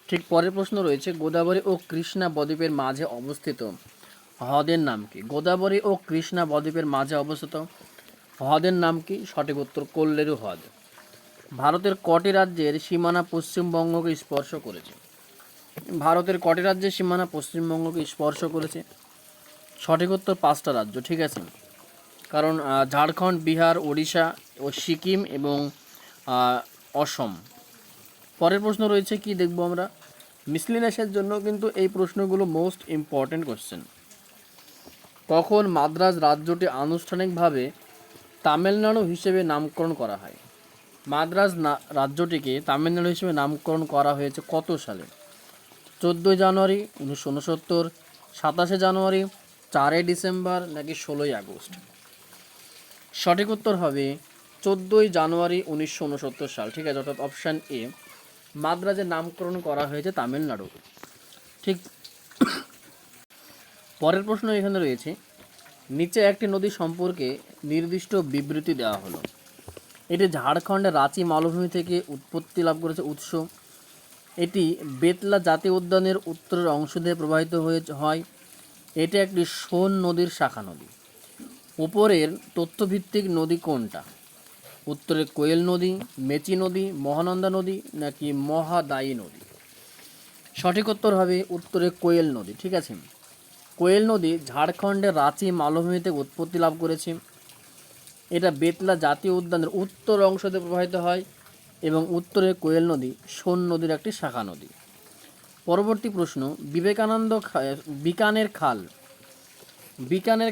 ঠিক পরের প্রশ্ন রয়েছে, গোদাবরী ও কৃষ্ণা বদ্বীপের মাঝে অবস্থিত হ্রদের নাম কি? গোদাবরী ও কৃষ্ণা বদ্বীপের মাঝে অবস্থিত হ্রদের নাম কি? সঠিক উত্তর কোল্লেরু হ্রদ। ভারতের কটি রাজ্যের সীমানা পশ্চিমবঙ্গকে স্পর্শ করেছে? ভারতের কটি রাজ্যের সীমানা পশ্চিমবঙ্গকে স্পর্শ করেছে? সঠিক উত্তর 5টা রাজ্য। ঠিক আছে, কারণ ঝাড়খণ্ড, বিহার, ওড়িশা ও সিকিম এবং অসম। পরের প্রশ্ন রয়েছে, কি দেখব আমরা? মিসলিনিয়াসের জন্য কিন্তু এই প্রশ্নগুলো মোস্ট ইম্পর্ট্যান্ট কোশ্চেন। কখন মাদ্রাজ রাজ্যটি আনুষ্ঠানিকভাবে তামিলনাড়ু হিসেবে নামকরণ করা হয়? মাদ্রাজ রাজ্যটিকে তামিলনাড়ু হিসেবে নামকরণ করা হয়েছে কত সালে? 14 জানুয়ারি 1969, 27 জানুয়ারি, 4 ডিসেম্বর নাকি 16 আগস্ট? সঠিক উত্তর হবে 14 জানুয়ারি 1969 সাল। ঠিক আছে, অর্থাৎ অপশান এ, মাদ্রাজের নামকরণ করা হয়েছে তামিলনাড়ু। ঠিক পরের প্রশ্ন এখানে রয়েছে, নিচে একটি নদী সম্পর্কে নির্দিষ্ট বিবৃতি দেওয়া হলো। এটি ঝাড়খণ্ডের রাঁচি মালভূমি থেকে উৎপত্তি লাভ করেছে উৎস। এটি বেতলা জাতীয় উদ্যানের উত্তরের অংশ দিয়ে প্রবাহিত হয়। এটি একটি সোন নদীর শাখা নদী। উপরের তথ্যভিত্তিক নদী কোনটা? উত্তরে কোয়েল নদী, মেচি নদী, মহানন্দা নদী নাকি মহাদায়ী নদী? সঠিক উত্তর হবে উত্তরে কোয়েল নদী। ঠিক আছে, কোয়েল নদী ঝাড়খণ্ডের রাঁচি মালভূমি থেকে উৎপত্তি লাভ করেছে। এটা বেতলা জাতীয় উদ্যানের উত্তর অংশ দিয়ে প্রবাহিত হয় এবং উত্তরে কোয়েল নদী সোন নদীর একটি শাখা নদী। পরবর্তী প্রশ্ন, বিকানের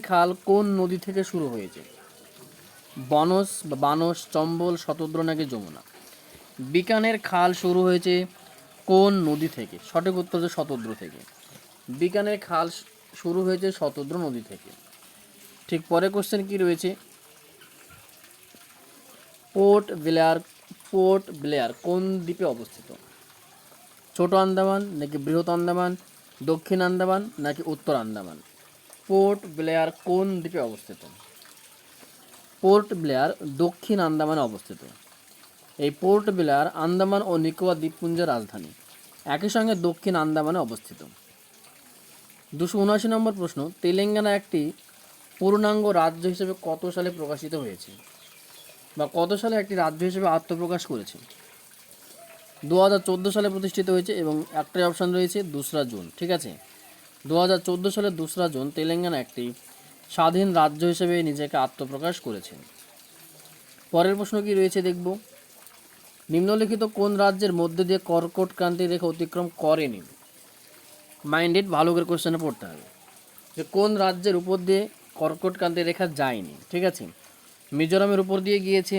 খাল কোন নদী থেকে শুরু হয়েছে? বানস, চম্বল, শতদ্র নাকি যমুনা? বিকানের খাল শুরু হয়েছে কোন নদী থেকে? সঠিক উত্তর হচ্ছে শতদ্র থেকে। বিকানের খাল শুরু হয়েছে শতদ্র নদী থেকে। ঠিক পরে কোশ্চেন কি রয়েছে, পোর্ট ব্লেয়ার কোন দ্বীপে অবস্থিত? ছোট আন্দামান নাকি বৃহৎ আন্দামান, দক্ষিণ আন্দামান নাকি উত্তর আন্দামান? পোর্ট ব্লেয়ার কোন দ্বীপে অবস্থিত? পোর্ট ব্লেয়ার দক্ষিণ আন্দামানে অবস্থিত। এই পোর্ট ব্লেয়ার আন্দামান ও নিকোবর দ্বীপপুঞ্জের রাজধানী, একই সঙ্গে দক্ষিণ আন্দামানে অবস্থিত। 279 নম্বর প্রশ্ন, তেলেঙ্গানা একটি পূর্ণাঙ্গ রাজ্য হিসেবে কত সালে প্রকাশিত হয়েছে বা কত সালে একটি রাজ্য হিসেবে আত্মপ্রকাশ করেছে? 2014 সালে প্রতিষ্ঠিত হয়েছে এবং একটাই অপশান রয়েছে 2রা জুন। ঠিক আছে, 2014 সালের 2রা জুন তেলেঙ্গানা একটি স্বাধীন রাজ্য হিসেবে নিজেকে আত্মপ্রকাশ করেছে। পরের প্রশ্ন কি রয়েছে দেখব, নিম্নলিখিত কোন রাজ্যের মধ্যে দিয়ে কর্কট ক্রান্তি রেখা অতিক্রম করেনি? মাইন্ডেড, ভালো করে কোশ্চেনে পড়তে হবে যে কোন রাজ্যের উপর দিয়ে কর্কট ক্রান্তি রেখা যায়নি। ঠিক আছে, মিজোরামের উপর দিয়ে গিয়েছে,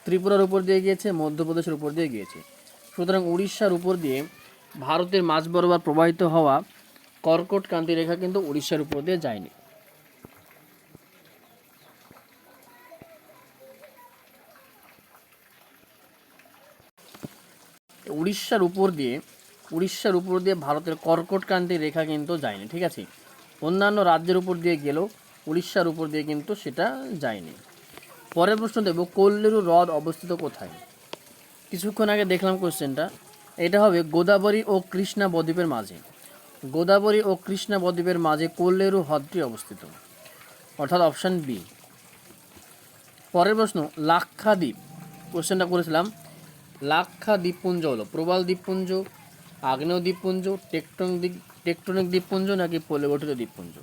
ত্রিপুরার উপর দিয়ে গিয়েছে, মধ্যপ্রদেশের উপর দিয়ে গিয়েছে। সুতরাং উড়িষ্যার উপর দিয়ে ভারতের মাঝ বরাবর প্রবাহিত হওয়া কর্কট ক্রান্তি রেখা কিন্তু উড়িষ্যার উপর দিয়ে যায়নি। উড়িষ্যার উপর দিয়ে ভারতের কর্কট ক্রান্তি রেখা কিন্তু যায়নি। ঠিক আছে, অন্যান্য রাজ্যের উপর দিয়ে গেলেও উড়িষ্যার উপর দিয়ে কিন্তু সেটা যায়নি। পরের প্রশ্ন দেব, কোল্লেরু হ্রদ অবস্থিত কোথায়? কিছুক্ষণ আগে দেখলাম কোশ্চেনটা, এটা হবে গোদাবরী ও কৃষ্ণা বদ্বীপের মাঝে। গোদাবরী ও কৃষ্ণা বদ্বীপের মাঝে কোল্লেরু হ্রদটি অবস্থিত, অর্থাৎ অপশান বি। পরের প্রশ্ন, লাক্ষাদ্বীপ, কোশ্চেনটা করেছিলাম, লাক্ষা দ্বীপপুঞ্জ হলো প্রবাল দ্বীপপুঞ্জ, আগ্নেয় দ্বীপপুঞ্জ, টেকটনিক দ্বীপপুঞ্জ নাকি পলিগঠিত দ্বীপপুঞ্জ?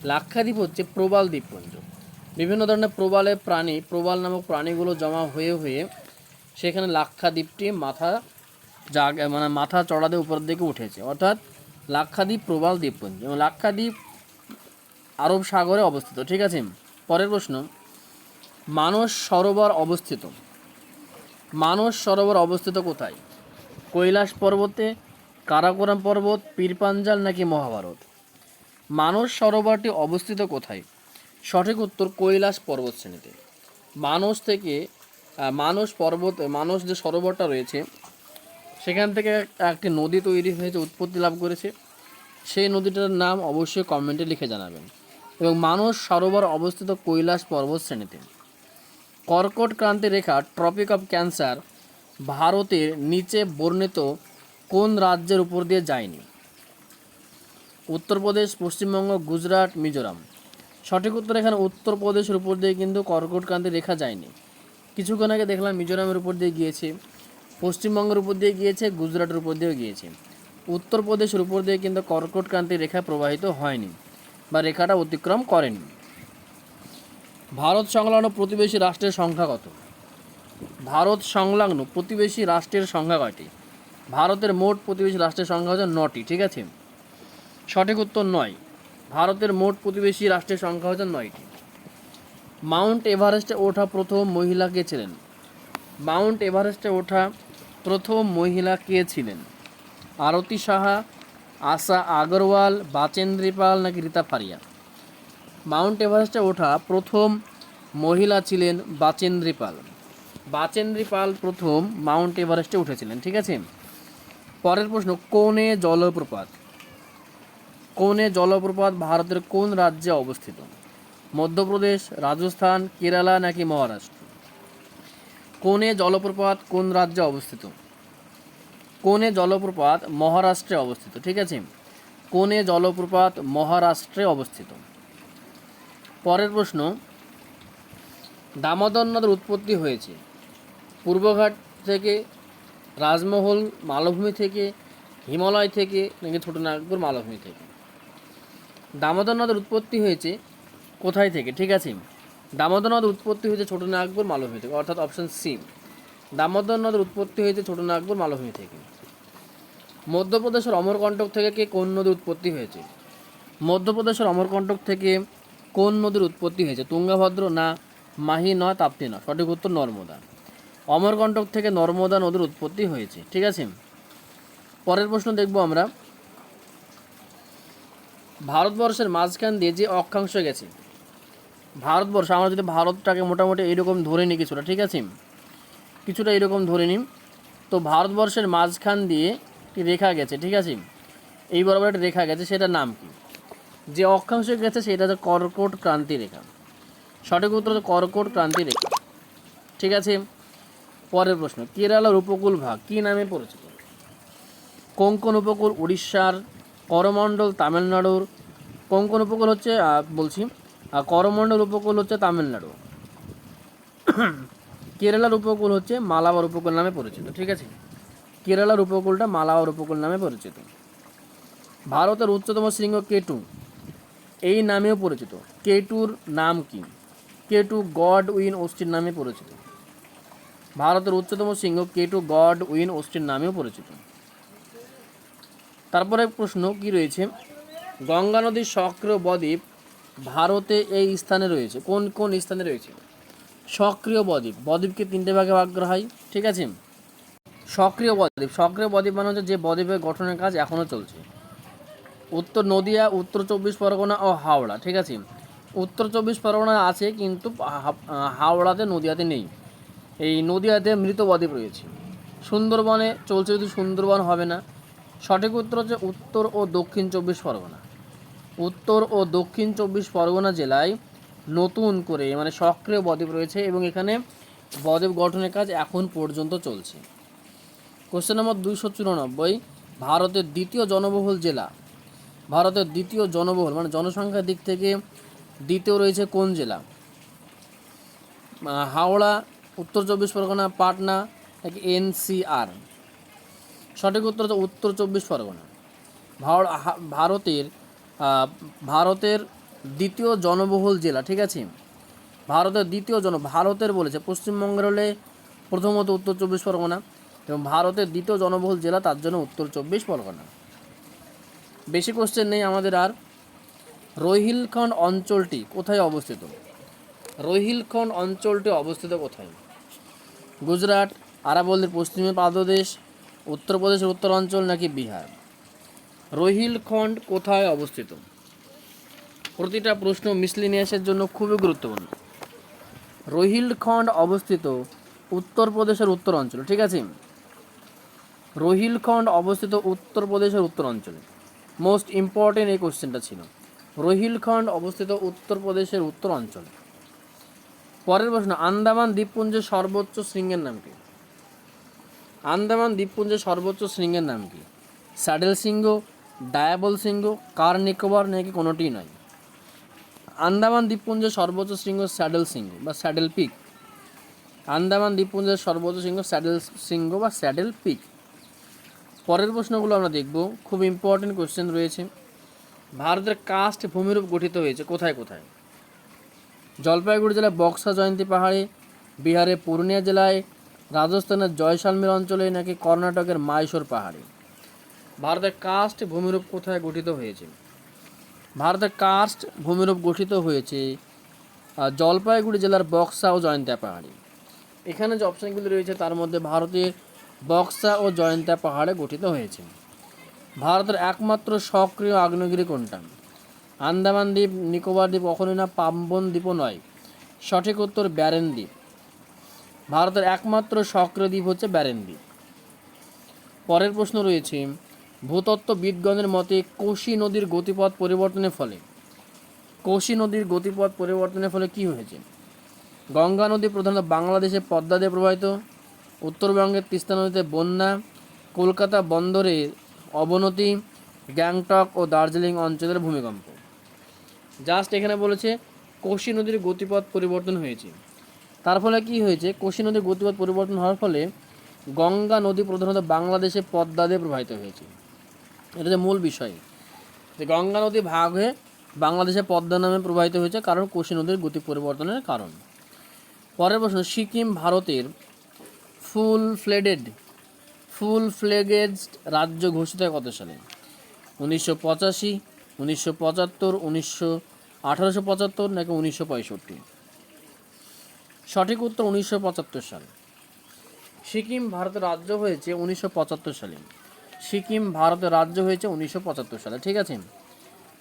লাক্ষাদ্বীপ হচ্ছে প্রবাল দ্বীপপুঞ্জ। বিভিন্ন ধরনের প্রবাল নামক প্রাণীগুলো জমা হয়ে হয়ে সেখানে লাক্ষাদ্বীপটি মাথা চড়াতে উপরের দিকে উঠেছে, অর্থাৎ লাক্ষাদ্বীপ প্রবাল দ্বীপপুঞ্জ এবং লাক্ষাদ্বীপ আরব সাগরে অবস্থিত। ঠিক আছে, পরের প্রশ্ন, মানস সরোবর অবস্থিত কোথায়? কৈলাস পর্বতে, কারাকোরাম পর্বত, পীরপাঞ্জাল নাকি মহাভারত? মানস সরোবরটি অবস্থিত কোথায়? সঠিক উত্তর কৈলাস পর্বতশ্রেণীতে। মানস যে সরোবরটা রয়েছে সেখান থেকে একটি নদী তৈরি হয়েছে, উৎপত্তি লাভ করেছে। সেই নদীটার নাম অবশ্যই কমেন্টে লিখে জানাবেন। এবং মানস সরোবর অবস্থিত কৈলাস পর্বতশ্রেণীতে। কর্কট ক্রান্তি রেখা, ট্রপিক অফ ক্যান্সার, ভারতের নিচে বর্ণিত কোন রাজ্যের উপর দিয়ে যায়নি? উত্তরপ্রদেশ, পশ্চিমবঙ্গ, গুজরাট, মিজোরাম। সঠিক উত্তর এখানে উত্তরপ্রদেশের উপর দিয়ে কিন্তু কর্কটক্রান্তি রেখা যায়নি। কিছুক্ষণ আগে দেখলাম মিজোরামের উপর দিয়ে গিয়েছে, পশ্চিমবঙ্গের উপর দিয়ে গিয়েছে, গুজরাটের উপর দিয়েও গিয়েছে। উত্তরপ্রদেশের উপর দিয়ে কিন্তু কর্কটক্রান্তি রেখা প্রবাহিত হয়নি বা রেখাটা অতিক্রম করেনি। ভারত সংলগ্ন প্রতিবেশী রাষ্ট্রের সংখ্যা কত? ভারত সংলগ্ন প্রতিবেশী রাষ্ট্রের সংখ্যা কয়টি? ভারতের মোট প্রতিবেশী রাষ্ট্রের সংখ্যা হচ্ছে 9টি। ঠিক আছে, সঠিক উত্তর 9। ভারতের মোট প্রতিবেশী রাষ্ট্রের সংখ্যা হচ্ছে 9টি। মাউন্ট এভারেস্টে ওঠা প্রথম মহিলা কে ছিলেন? মাউন্ট এভারেস্টে ওঠা প্রথম মহিলা কে ছিলেন? আরতি সাহা, আশা আগরওয়াল, বাচেন্দ্রী পাল নাকি রীতা ফারিয়া? মাউন্ট এভারেস্টে ওঠা প্রথম মহিলা ছিলেন বাচেন্দ্রী পাল। বাচেন্দ্রী পাল প্রথম মাউন্ট এভারেস্টে উঠেছিলেন। ঠিক আছে, পরের প্রশ্ন, কোনে জলপ্রপাত? কোনে জলপ্রপাত ভারতের কোন রাজ্যে অবস্থিত? মধ্যপ্রদেশ, রাজস্থান, কেরালা নাকি মহারাষ্ট্র? কোনে জলপ্রপাত কোন রাজ্যে অবস্থিত? কোনে জলপ্রপাত মহারাষ্ট্রে অবস্থিত। ঠিক আছে, কোনে জলপ্রপাত মহারাষ্ট্রে অবস্থিত। পরের প্রশ্ন, দামোদর নদের উৎপত্তি হয়েছে পূর্বঘাট থেকে, রাজমহল মালভূমি থেকে, হিমালয় থেকে নাকি ছোটনাগপুর মালভূমি থেকে? দামোদর নদের উৎপত্তি হয়েছে কোথায় থেকে? ঠিক আছে, দামোদর নদের উৎপত্তি হয়েছে ছোটনাগপুর মালভূমি থেকে, অর্থাৎ অপশন সি, দামোদর নদের উৎপত্তি হয়েছে ছোটনাগপুর মালভূমি থেকে। মধ্যপ্রদেশের অমরকণ্টক থেকে কোন নদীর উৎপত্তি হয়েছে? মধ্যপ্রদেশের অমরকণ্টক থেকে কোন নদীর উৎপত্তি হয়েছে? তুঙ্গভদ্র না মাহি নয় তাপ্তি নয়? সঠিক উত্তর নর্মদা। অমরকণ্টক থেকে নর্মদা নদীর উৎপত্তি হয়েছে। ঠিক আছে, পরের প্রশ্ন দেখব আমরা, ভারতবর্ষের মাঝখান দিয়ে যে অক্ষাংশ গেছে, ভারতবর্ষ, আমরা যদি ভারতটাকে মোটামুটি এইরকম ধরে নিই কিছুটা, ঠিক আছে, কিছুটা এরকম ধরে নিই, তো ভারতবর্ষের মাঝখান দিয়ে একটি রেখা গেছে। ঠিক আছে, এই বরাবর একটা রেখা গেছে, সেটার নাম কি? যে অক্ষাংশ গেছে সেটা হচ্ছে কর্কট ক্রান্তি রেখা। সঠিক উত্তর হচ্ছে কর্কট ক্রান্তি রেখা। ঠিক আছে, পরের প্রশ্ন, কেরালার উপকূল ভাগ কী নামে পরিচিত? কোঙ্কণ উপকূল উড়িষ্যার, করমণ্ডল তামিলনাড়ুর। কোঙ্কণ উপকূল হচ্ছে করমণ্ডল উপকূল হচ্ছে তামিলনাড়ু। কেরালার উপকূল হচ্ছে মালাবার উপকূল নামে পরিচিত। ঠিক আছে, কেরালার উপকূলটা মালাবার উপকূল নামে পরিচিত। ভারতের উচ্চতম শৃঙ্গ কেটু এই নামেও পরিচিত। কেটুর নাম কি? কেটু গড উইন অস্টিন নামে পরিচিত। ভারতের উচ্চতম শৃঙ্গ কেটু গড উইন অস্টিন নামেও পরিচিত। তারপরে প্রশ্ন কি রয়েছে, গঙ্গা নদীর সক্রিয় বদ্বীপ ভারতে এই স্থানে রয়েছে, কোন কোন স্থানে রয়েছে? সক্রিয় বদ্বীপ, বদ্বীপকে 3টে ভাগে ভাগ করা হয়। ঠিক আছে, সক্রিয় বদ্বীপ, সক্রিয় বদ্বীপ মানে হচ্ছে যে বদ্বীপের গঠনের কাজ এখনও চলছে। উত্তর নদিয়া, উত্তর 24 পরগনা ও হাওড়া। ঠিক আছে, উত্তর 24 পরগনা আছে কিন্তু হাওড়াতে নদিয়াতে নেই। এই নদিয়াতে মৃত বদ্বীপ রয়েছে। সুন্দরবনে চলছে, যদি সুন্দরবন হবে না। সঠিক উত্তর হচ্ছে উত্তর ও দক্ষিণ 24 পরগনা। উত্তর ও দক্ষিণ 24 পরগনা জেলায় নতুন করে মানে সক্রিয় বদ্বীপ রয়েছে এবং এখানে বদ্বীপ গঠনের কাজ এখন পর্যন্ত চলছে। কোশ্চেন নম্বর 294, ভারতের দ্বিতীয় জনবহুল জেলা, ভারতের দ্বিতীয় জনবহুল মানে জনসংখ্যার দিক থেকে দ্বিতীয় রয়েছে কোন জেলা? হাওড়া, উত্তর 24 পরগনা, পাটনা নাকি এনসিআর? সঠিক উত্তর হচ্ছে উত্তর 24 পরগনা। ভারতের দ্বিতীয় জনবহুল জেলা। ঠিক আছে, ভারতের দ্বিতীয় ভারতের বলেছে, পশ্চিমবঙ্গের হলে প্রথমত উত্তর 24 পরগনা এবং ভারতের দ্বিতীয় জনবহুল জেলা, তার জন্য উত্তর 24 পরগনা। বেশি কোশ্চেন নেই আমাদের আর। রোহিলখণ্ড অঞ্চলটি কোথায় অবস্থিত? রোহিলখণ্ড অঞ্চলটি অবস্থিত কোথায়? গুজরাট, আরাবল্লীর পশ্চিমে পাদদেশ, উত্তরপ্রদেশের উত্তরাঞ্চল নাকি বিহার? রোহিলখণ্ড কোথায় অবস্থিত? প্রতিটা প্রশ্ন মিসলিনিয়াসের জন্য খুবই গুরুত্বপূর্ণ। রোহিলখণ্ড অবস্থিত উত্তরপ্রদেশের উত্তরাঞ্চলে। ঠিক আছে, রোহিলখণ্ড অবস্থিত উত্তরপ্রদেশের উত্তরাঞ্চলে। মোস্ট ইম্পর্টেন্ট এই কোশ্চেনটা ছিল। রোহিলখণ্ড অবস্থিত উত্তরপ্রদেশের উত্তরাঞ্চলে। পরের প্রশ্ন, আন্দামান দ্বীপপুঞ্জের সর্বোচ্চ শৃঙ্গের নাম কি? আন্দামান দ্বীপপুঞ্জের সর্বোচ্চ শৃঙ্গের নাম কি? স্যাডেল শৃঙ্গ, ডায়াবল শৃঙ্গ, কার নিকোবর নাকি কোনোটিই নয়? আন্দামান দ্বীপপুঞ্জের সর্বোচ্চ শৃঙ্গ স্যাডেল শৃঙ্গ বা স্যাডেল পিক। আন্দামান দ্বীপপুঞ্জের সর্বোচ্চ শৃঙ্গ স্যাডেল শৃঙ্গ বা স্যাডেল পিক। পরের প্রশ্নগুলো আমরা দেখব, খুব ইম্পর্টেন্ট কোশ্চেন রয়েছে। ভারতের কাস্ট ভূমিরূপ গঠিত হয়েছে কোথায় কোথায়? জলপাইগুড়ি জেলায় বক্সা জয়ন্তী পাহাড়ে, বিহারের পূর্ণিয়া জেলায়, রাজস্থানের জয়সালমের অঞ্চলে নাকি কর্ণাটকের মাইশোর পাহাড়ে? ভারতের কাস্ট ভূমিরূপ কোথায় গঠিত হয়েছে? ভারতের কাস্ট ভূমিরূপ গঠিত হয়েছে জলপাইগুড়ি জেলার বক্সা ও জয়ন্তিয়া পাহাড়ে। এখানে যে অপশানগুলি রয়েছে তার মধ্যে ভারতের বক্সা ও জয়ন্তিয়া পাহাড়ে গঠিত হয়েছে। ভারতের একমাত্র সক্রিয় আগ্নেয়গিরি কোনটা? আন্দামান দ্বীপ, নিকোবর দ্বীপ কখনোই না, পাম্বন দ্বীপও নয়। সঠিক উত্তর ব্যারেন দ্বীপ। ভারতের একমাত্র সক্রিয় দ্বীপ হচ্ছে ব্যারেন দ্বীপ। পরের প্রশ্ন রয়েছে, ভূতত্ত্ববিদগণের মতে কোশি নদীর গতিপথ পরিবর্তনের ফলে কী হয়েছে? গঙ্গা নদী প্রধানত বাংলাদেশে পদ্মা দিয়ে প্রবাহিত, উত্তরবঙ্গের তিস্তা নদীতে বন্যা, কলকাতা বন্দরের অবনতি, গ্যাংটক ও দার্জিলিং অঞ্চলের ভূমিকম্প। জাস্ট এখানে বলেছে কোশি নদীর গতিপথ পরিবর্তন হয়েছে। তার ফলে কি হয়েছে? কোশি নদীর গতিপথ পরিবর্তন হওয়ার ফলে গঙ্গা নদী প্রধানত বাংলাদেশে পদ্মা দিয়ে প্রবাহিত হয়েছে। এটা যে মূল বিষয়, যে গঙ্গা নদী ভাগ হয়ে বাংলাদেশে পদ্মা নামে প্রবাহিত হয়েছে, কারণ কোশি নদীর গতি পরিবর্তনের কারণ। পরের প্রশ্ন, সিকিম ভারতের ফুল ফ্লেগেড রাজ্য ঘোষিত হয় কত সালে? 1985, 1975, 1875 নাকি 1965? সঠিক উত্তর 1975 সাল। সিকিম ভারতের রাজ্য হয়েছে 1975 সালে। সিকিম ভারতের রাজ্য হয়েছে 1975 সালে। ঠিক আছে।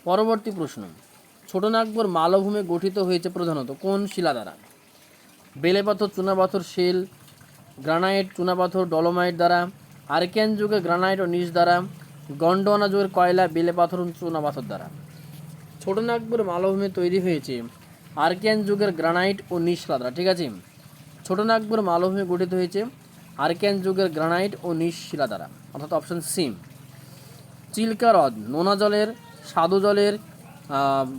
পরবর্তী প্রশ্ন, ছোটনাগপুর মালভূমি গঠিত হয়েছে প্রধানত কোন শিলা দ্বারা? বেলেপাথর, চুনাপাথর, শেল, গ্রানাইট, চুনাপাথর, ডলোমাইট দ্বারা, আর্কিয়ান যুগের গ্রানাইট ও নিস দ্বারা, গন্ডোয়ানা যুগের কয়লা, বেলেপাথর ও চুনাপাথর দ্বারা? ছোটনাগপুর মালভূমি তৈরি হয়েছে আর্কিয়ান যুগের গ্রানাইট ও নিস শিলা দ্বারা। ঠিক আছে। ছোটনাগপুর মালভূমি গঠিত হয়েছে আর্কিয়ান যুগের গ্রানাইট ও নিস শিলা দ্বারা, অর্থাৎ অপশন সি। চিল্কা হ্রদ নোনা জলের, স্বাদু জলের,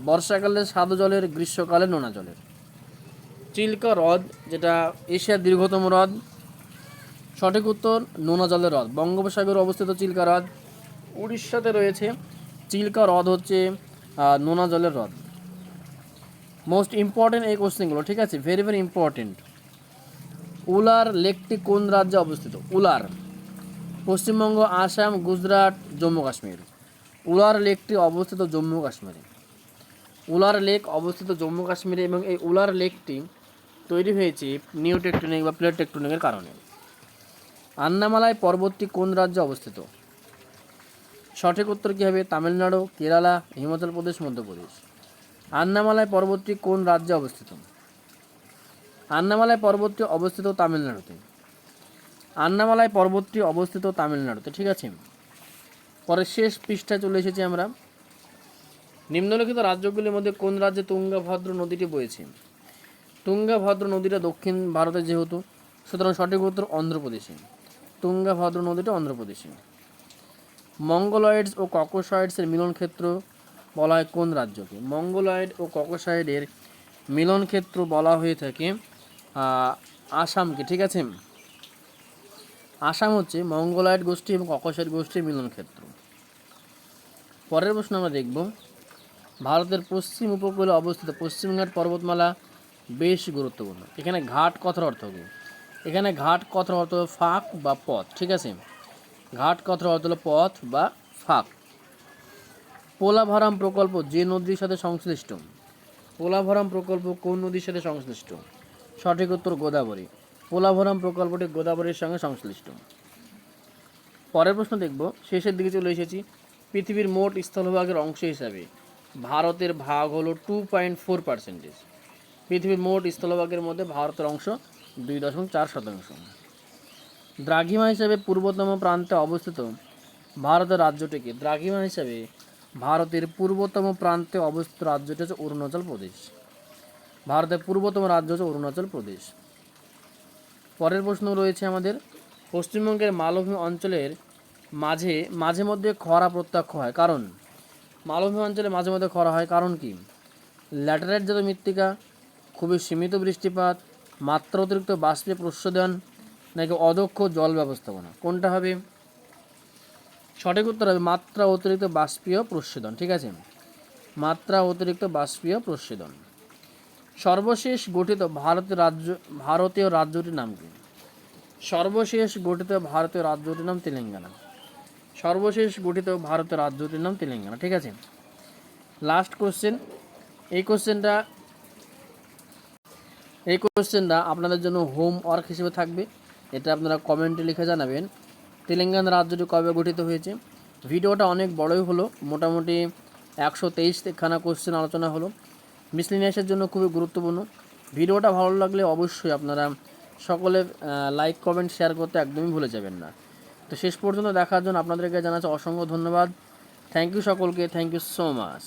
বর্ষাকালে স্বাদু জলের, গ্রীষ্মকালে নোনা জলের? চিল্কা হ্রদ, যেটা এশিয়ার দীর্ঘতম হ্রদ, সঠিক উত্তর নোনা জলের হ্রদ। বঙ্গোপসাগরে অবস্থিত চিল্কা হ্রদ, উড়িষ্যাতে রয়েছে। চিল্কা হ্রদ হচ্ছে নোনা জলের হ্রদ। মোস্ট ইম্পর্টেন্ট এই কোশ্চেনগুলো, ঠিক আছে, ভেরি ভেরি ইম্পর্টেন্ট। উলার লেকটি কোন রাজ্যে অবস্থিত? উলার পশ্চিমবঙ্গ, আসাম, গুজরাট, জম্মু কাশ্মীর? উলার লেকটি অবস্থিত জম্মু কাশ্মীরে। উলার লেক অবস্থিত জম্মু কাশ্মীরে এবং এই উলার লেকটি তৈরি হয়েছে নিউ টেকটনিক বা প্লেট টেকটনিকের কারণে। আন্নামালাই পর্বতটি কোন রাজ্যে অবস্থিত? সঠিক উত্তর কী হবে? তামিলনাড়ু, কেরালা, হিমাচল প্রদেশ, মধ্যপ্রদেশ? আন্নামালাই পর্বতটি কোন রাজ্যে অবস্থিত? আন্নামালাই পর্বতটি অবস্থিত তামিলনাড়ুতে। আন্নামালাই পর্বতটি অবস্থিত তামিলনাড়ুতে। ঠিক আছে। পরে শেষ পৃষ্ঠায় চলে এসেছি আমরা। নিম্নলিখিত রাজ্যগুলির মধ্যে কোন রাজ্যে তুঙ্গাভদ্র নদীটি বয়েছে? তুঙ্গাভদ্র নদীটা দক্ষিণ ভারতে যেহেতু, সুতরাং সঠিক উত্তর অন্ধ্রপ্রদেশে। তুঙ্গাভদ্র নদীটা অন্ধ্রপ্রদেশে। মঙ্গলয়েডস ও ককোসয়েডসের মিলনক্ষেত্র বলা হয় কোন রাজ্যকে? মঙ্গলয়েড ও ককোসয়েডের মিলনক্ষেত্র বলা হয়ে থাকে আসামকে। ঠিক আছে। আসাম হচ্ছে মঙ্গলয়েড গোষ্ঠী এবং ককোসয়েড গোষ্ঠীর মিলনক্ষেত্র। পরের প্রশ্ন আমরা দেখব, ভারতের পশ্চিম উপকূলে অবস্থিত পশ্চিমঘাট পর্বতমালা বেশ গুরুত্বপূর্ণ। এখানে ঘাট কথার অর্থ কী? এখানে ঘাট কথার অর্থ ফাঁক বা পথ। ঠিক আছে। ঘাট কথার অর্থ হলো পথ বা ফাঁক। পোলাভরম প্রকল্প যে নদীর সাথে সংশ্লিষ্ট? পোলাভরম প্রকল্প কোন নদীর সাথে সংশ্লিষ্ট? সঠিক উত্তর গোদাবরী। পোলাভরম প্রকল্পটি গোদাবরীর সঙ্গে সংশ্লিষ্ট। পরের প্রশ্ন দেখব, শেষের দিকে চলে এসেছি। পৃথিবীর মোট স্থলভাগের অংশ হিসাবে ভারতের ভাগ হলো 2.4%। পৃথিবীর মোট স্থলভাগের মধ্যে ভারতের অংশ 2.4%। দ্রাঘিমা হিসাবে পূর্বতম প্রান্তে অবস্থিত ভারতের রাজ্যটিকে? দ্রাঘিমা হিসাবে ভারতের পূর্বতম প্রান্তে অবস্থিত রাজ্যটি হচ্ছে অরুণাচল প্রদেশ। ভারতের পূর্বতম রাজ্য হচ্ছে অরুণাচল প্রদেশ। পরের প্রশ্ন রয়েছে আমাদের, পশ্চিমবঙ্গের মালভূমি অঞ্চলের মাঝে মাঝে মধ্যে খরা প্রত্যক্ষ হয়, কারণ মালভূমি অঞ্চলে মাঝে মধ্যে খরা হয় কারণ কি? ল্যাটেরাইটজাত মৃত্তিকা, খুবই সীমিত বৃষ্টিপাত, মাত্রা অতিরিক্ত বাষ্পীয় প্রস্রবণ, নাকি অদক্ষ জল ব্যবস্থাপনা। কোনটা হবে? সঠিক উত্তর হবে মাত্রা অতিরিক্ত বাষ্পীয় প্রস্রবণ। ঠিক আছে, মাত্রা অতিরিক্ত বাষ্পীয় প্রস্রবণ। সর্বশেষ গঠিত ভারতীয় রাজ্যটির নাম কি? সর্বশেষ গঠিত ভারতীয় রাজ্যটির নাম তেলেঙ্গানা। সর্বশেষ গঠিত ভারতীয় রাজ্যটির নাম তেলেঙ্গানা। ঠিক আছে, লাস্ট কোশ্চেন। এই কোশ্চেনটা আপনাদের জন্য হোমওয়ার্ক হিসেবে থাকবে। এটা আপনারা কমেন্টে লিখে জানাবেন তেলেঙ্গানা রাজ্যটি কবে গঠিত হয়েছে। ভিডিওটা অনেক বড়ই হলো, মোটামুটি 123খানা কোশ্চেন আলোচনা হলো। মিসলিনিয়াসের জন্য খুবই গুরুত্বপূর্ণ। ভিডিওটা ভালো লাগলে অবশ্যই আপনারা সকলে লাইক কমেন্ট শেয়ার করতে একদমই ভুলে যাবেন না। তো শেষ পর্যন্ত দেখার জন্য আপনাদেরকে জানাচ্ছি অসংখ্য ধন্যবাদ। থ্যাংক ইউ সকলকে, থ্যাংক ইউ সো মাচ।